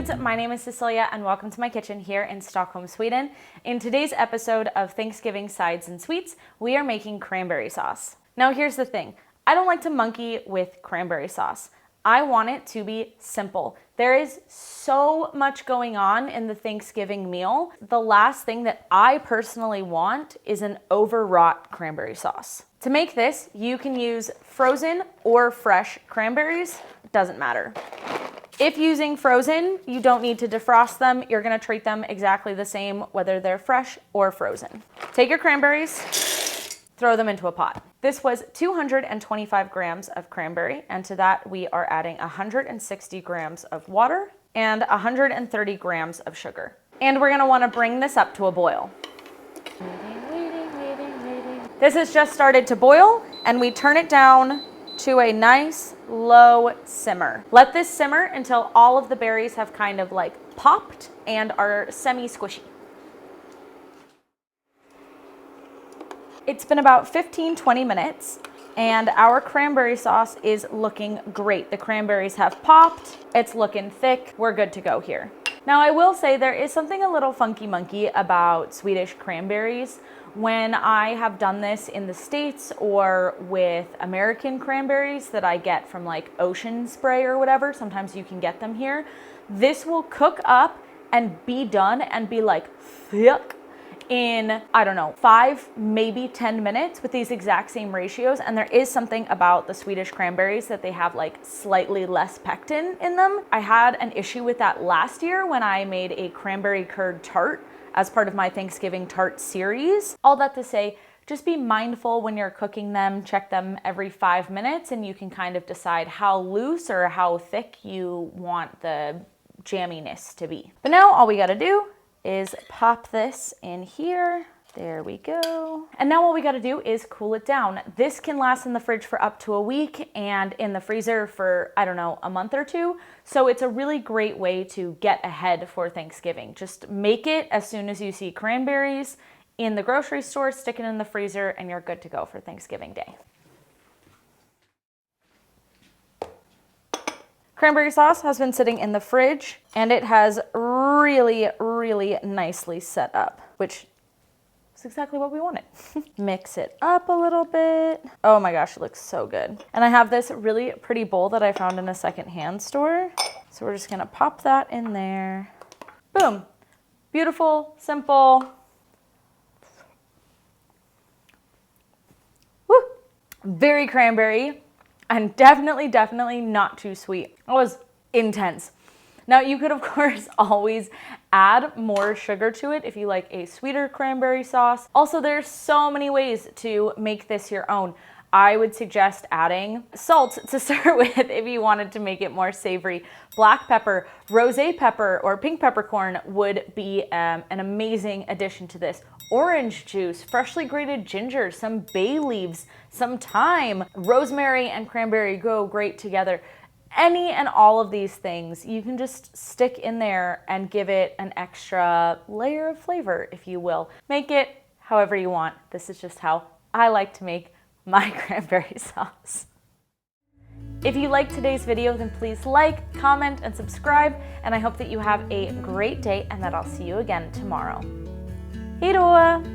dudes, my name is Cecilia and welcome to my kitchen here in Stockholm, Sweden. In today's episode of Thanksgiving Sides and Sweets, we are making cranberry sauce. Now here's the thing, I don't like to monkey with cranberry sauce. I want it to be simple. There is so much going on in the Thanksgiving meal. The last thing that I personally want is an overwrought cranberry sauce. To make this, you can use frozen or fresh cranberries, it doesn't matter. If using frozen, you don't need to defrost them. You're gonna treat them exactly the same, whether they're fresh or frozen. Take your cranberries, throw them into a pot. This was 225 grams of cranberry, and to that we are adding 160 grams of water and 130 grams of sugar. And we're gonna wanna bring this up to a boil. This has just started to boil, and we turn it down to a nice low simmer. Let this simmer until all of the berries have kind of like popped and are semi-squishy. It's been about 15-20 minutes and our cranberry sauce is looking great. The cranberries have popped, it's looking thick, we're good to go here. Now I will say there is something a little funky monkey about Swedish cranberries. When I have done this in the States or with American cranberries that I get from like Ocean Spray or whatever, sometimes you can get them here, this will cook up and be done and be like thick in, I don't know, 5, maybe 10 minutes with these exact same ratios. And there is something about the Swedish cranberries that they have like slightly less pectin in them. I had an issue with that last year when I made a cranberry curd tart as part of my Thanksgiving tart series. All that to say, just be mindful when you're cooking them, check them every 5 minutes and you can kind of decide how loose or how thick you want the jamminess to be. But now all we gotta do is pop this in here. There we go. And now all we gotta do is cool it down. This can last in the fridge for up to a week and in the freezer for, I don't know, a month or two. So it's a really great way to get ahead for Thanksgiving. Just make it as soon as you see cranberries in the grocery store, stick it in the freezer, and you're good to go for Thanksgiving Day. Cranberry sauce has been sitting in the fridge and it has really, really nicely set up, which is exactly what we wanted. Mix it up a little bit. Oh my gosh, it looks so good. And I have this really pretty bowl that I found in a secondhand store. So we're just gonna pop that in there. Boom. Beautiful, simple. Woo! Very cranberry. And definitely not too sweet. It was intense. Now you could of course always add more sugar to it if you like a sweeter cranberry sauce. Also, there's so many ways to make this your own. I would suggest adding salt to start with if you wanted to make it more savory. Black pepper, rosé pepper, or pink peppercorn would be an amazing addition to this. Orange juice, freshly grated ginger, some bay leaves, some thyme, rosemary and cranberry go great together. Any and all of these things you can just stick in there and give it an extra layer of flavor, if you will. Make it however you want. This is just how I like to make my cranberry sauce. If you liked today's video, then please like, comment, and subscribe, and I hope that you have a great day and that I'll see you again tomorrow. Hej då!